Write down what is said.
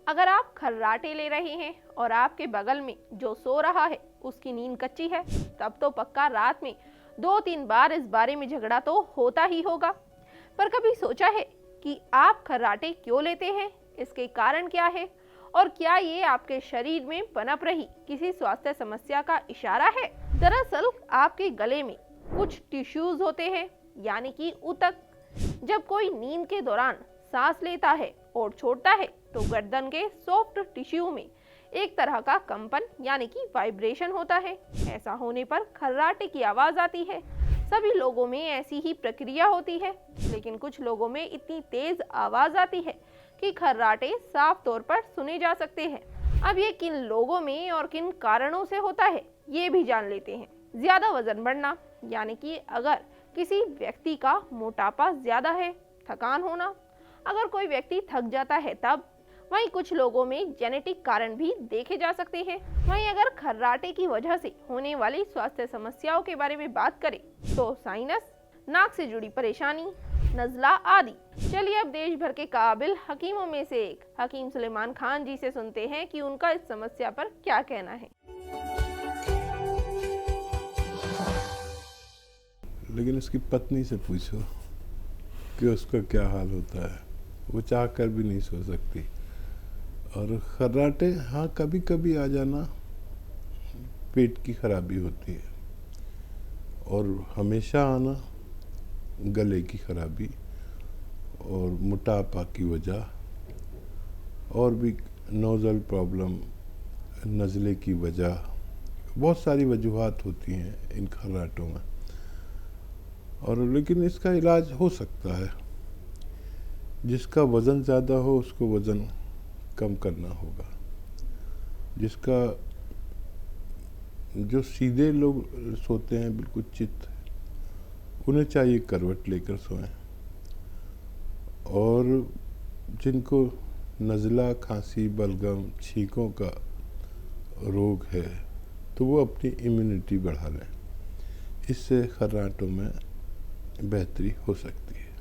अगर आप खर्राटे ले रहे हैं और आपके बगल में जो सो रहा है उसकी नींद कच्ची है, तब तो पक्का रात में 2-3 बार इस बारे में झगड़ा तो होता ही होगा। पर कभी सोचा है कि आप खर्राटे क्यों लेते हैं, इसके कारण क्या है और क्या ये आपके शरीर में पनप रही किसी स्वास्थ्य समस्या का इशारा है? दरअसल आपके गले में कुछ टिश्यूज होते हैं, यानी कि ऊतक। जब कोई नींद के दौरान सांस लेता है और छोड़ता है तो गर्दन के सॉफ्ट टिश्यू में एक तरह का कंपन यानी कि वाइब्रेशन होता है। ऐसा होने पर खर्राटे की आवाज आती है। सभी लोगों में ऐसी ही प्रक्रिया होती है, लेकिन कुछ लोगों में इतनी तेज आवाज आती है कि खर्राटे साफ तौर पर सुने जा सकते हैं। अब ये किन लोगों में और किन कारणों से होता है, ये भी जान लेते हैं। ज्यादा वजन बढ़ना, यानी कि अगर किसी व्यक्ति का मोटापा ज्यादा है, थकान होना, अगर कोई व्यक्ति थक जाता है तब। वहीं कुछ लोगों में जेनेटिक कारण भी देखे जा सकते हैं। वहीं अगर खर्राटे की वजह से होने वाली स्वास्थ्य समस्याओं के बारे में बात करें तो साइनस, नाक से जुड़ी परेशानी, नज़ला आदि। चलिए अब देश भर के काबिल हकीमों में से एक हकीम सुलेमान खान जी से सुनते हैं कि उनका इस समस्या पर क्या कहना है। लेकिन उसकी पत्नी से पूछो कि उसका क्या हाल होता है, वो चाह कर भी नहीं सो सकती। और खर्राटे हाँ कभी कभी आ जाना पेट की खराबी होती है, और हमेशा आना गले की खराबी और मोटापा की वजह, और भी नोज़ल प्रॉब्लम, नज़ले की वजह, बहुत सारी वजूहात होती हैं इन खर्राटों में। और लेकिन इसका इलाज हो सकता है। जिसका वज़न ज़्यादा हो उसको वज़न कम करना होगा। जिसका जो सीधे लोग सोते हैं बिल्कुल चित, उन्हें चाहिए करवट लेकर सोएं। और जिनको नज़ला, खांसी, बलगम, छींकों का रोग है तो वो अपनी इम्यूनिटी बढ़ा लें। इससे खर्राटों में बेहतरी हो सकती है।